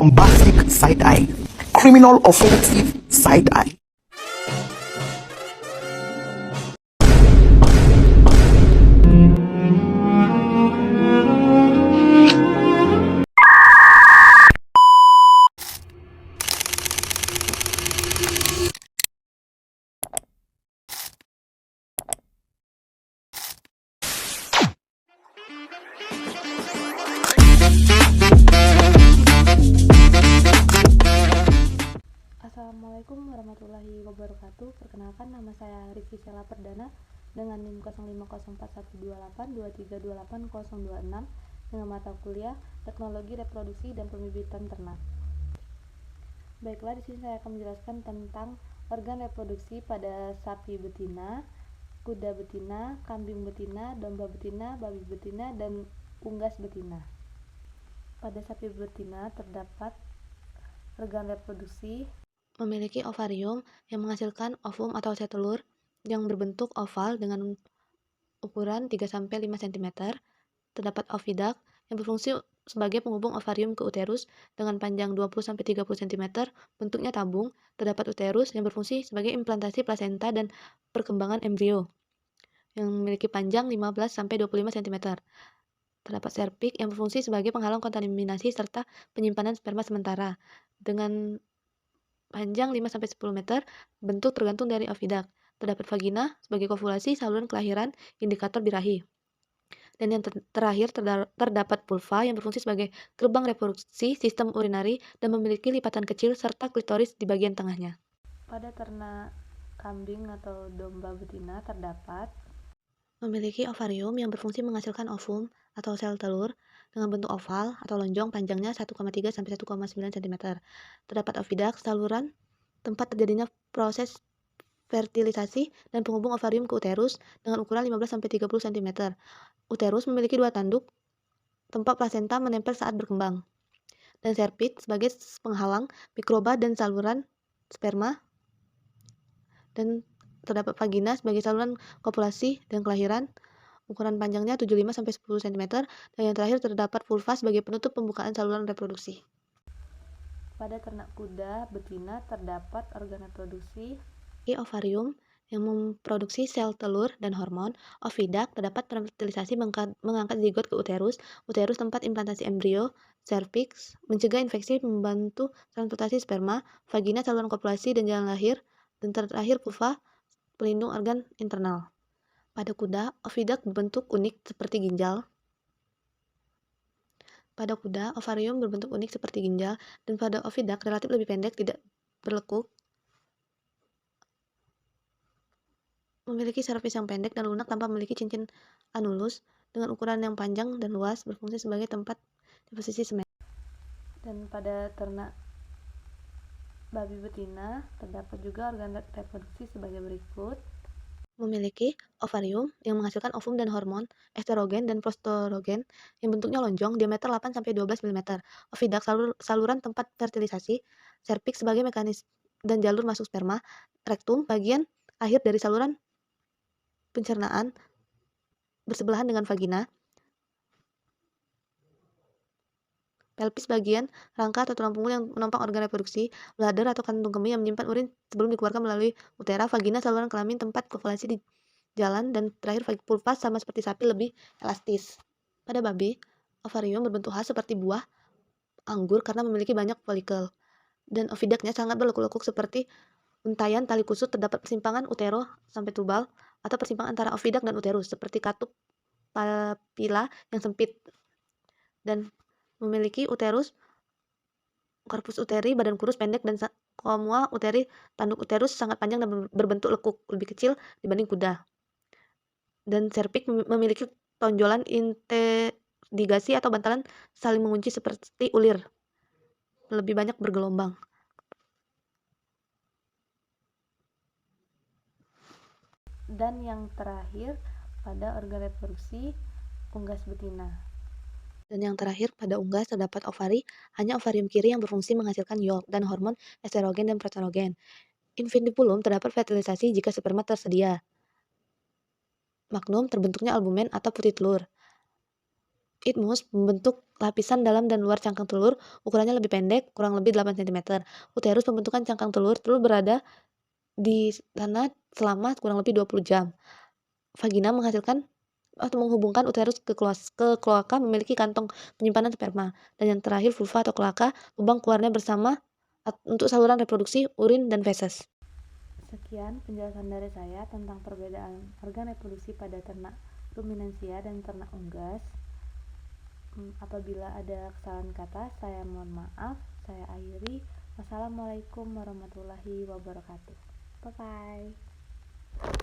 bombastic side eye, criminal offensive side eye. Assalamualaikum warahmatullahi wabarakatuh. Perkenalkan, nama saya Rizky Sela Perdana dengan NIM 05041282328026 dengan mata kuliah Teknologi Reproduksi dan Pembibitan Ternak. Baiklah, di sini saya akan menjelaskan tentang organ reproduksi pada sapi betina, kuda betina, kambing betina, domba betina, babi betina, dan unggas betina. Pada sapi betina terdapat organ reproduksi memiliki ovarium yang menghasilkan ovum atau sel telur yang berbentuk oval dengan ukuran 3-5 cm. Terdapat oviduct yang berfungsi sebagai penghubung ovarium ke uterus dengan panjang 20-30 cm, bentuknya tabung. Terdapat uterus yang berfungsi sebagai implantasi plasenta dan perkembangan embrio yang memiliki panjang 15-25 cm. Terdapat cervix yang berfungsi sebagai penghalang kontaminasi serta penyimpanan sperma sementara dengan panjang 5-10 meter, bentuk tergantung dari oviduct. Terdapat vagina sebagai kovulasi, saluran kelahiran, indikator birahi. Dan yang terakhir terdapat vulva yang berfungsi sebagai gerbang reproduksi, sistem urinari, dan memiliki lipatan kecil serta klitoris di bagian tengahnya. Pada ternak kambing atau domba betina terdapat memiliki ovarium yang berfungsi menghasilkan ovum atau sel telur dengan bentuk oval atau lonjong, panjangnya 1,3-1,9 cm. Terdapat oviduct, saluran tempat terjadinya proses fertilisasi dan penghubung ovarium ke uterus dengan ukuran 15-30 cm. Uterus memiliki 2 tanduk, tempat plasenta menempel saat berkembang. Dan cervix sebagai penghalang mikroba dan saluran sperma. Dan terdapat vagina sebagai saluran kopulasi dan kelahiran, ukuran panjangnya 75-10 cm. Dan yang terakhir terdapat vulva sebagai penutup pembukaan saluran reproduksi. Pada ternak kuda betina terdapat organ reproduksi ovarium yang memproduksi sel telur dan hormon, oviduct terdapat fertilisasi mengangkat zigot ke uterus, uterus tempat implantasi embrio, cervix mencegah infeksi membantu transportasi sperma, vagina saluran kopulasi dan jalan lahir, dan terakhir vulva pelindung organ internal. Pada kuda, oviduct berbentuk unik seperti ginjal. Pada kuda, ovarium berbentuk unik seperti ginjal, dan pada oviduct relatif lebih pendek, tidak berlekuk, memiliki cervix yang pendek dan lunak tanpa memiliki cincin anulus, dengan ukuran yang panjang dan luas, berfungsi sebagai tempat deposisi semen. Dan pada ternak babi betina terdapat juga organ reproduksi sebagai berikut. Memiliki ovarium yang menghasilkan ovum dan hormon estrogen dan prostrogen yang bentuknya lonjong, diameter 8-12 mm. Oviduct saluran tempat fertilisasi, cervix sebagai mekanisme dan jalur masuk sperma, rektum bagian akhir dari saluran pencernaan bersebelahan dengan vagina, pelvis bagian rangka atau tulang punggung yang menopang organ reproduksi, bladder atau kantung kemih yang menyimpan urin sebelum dikeluarkan melalui utera, vagina saluran kelamin tempat kovulasi di jalan, dan terakhir vulva sama seperti sapi lebih elastis. Pada babi, ovarium berbentuk khas seperti buah anggur karena memiliki banyak folikel, dan oviductnya sangat berlekuk-lekuk seperti untayan tali kusut. Terdapat persimpangan utero sampai tubal atau persimpangan antara oviduct dan uterus seperti katup papila yang sempit, dan memiliki uterus, korpus uteri, badan kurus pendek, dan komua uteri, tanduk uterus sangat panjang dan berbentuk lekuk, lebih kecil dibanding kuda. Dan cervix memiliki tonjolan interdigasi atau bantalan saling mengunci seperti ulir, lebih banyak bergelombang. Dan yang terakhir pada organ reproduksi unggas betina. Dan yang terakhir pada unggas terdapat ovari, hanya ovarium kiri yang berfungsi menghasilkan yolk dan hormon estrogen dan prostrogen. Infundibulum terdapat fertilisasi jika sperma tersedia. Magnum terbentuknya albumen atau putih telur. Isthmus membentuk lapisan dalam dan luar cangkang telur, ukurannya lebih pendek, kurang lebih 8 cm. Uterus pembentukan cangkang telur berada di sana selama kurang lebih 20 jam. Vagina menghasilkan atau menghubungkan uterus ke kloaka, memiliki kantong penyimpanan sperma. Dan yang terakhir vulva atau kloaka, lubang keluarnya bersama untuk saluran reproduksi, urin, dan feses. Sekian penjelasan dari saya tentang perbedaan organ reproduksi pada ternak ruminansia dan ternak unggas. Apabila ada kesalahan kata, saya mohon maaf. Saya akhiri. Wassalamualaikum warahmatullahi wabarakatuh. Bye bye.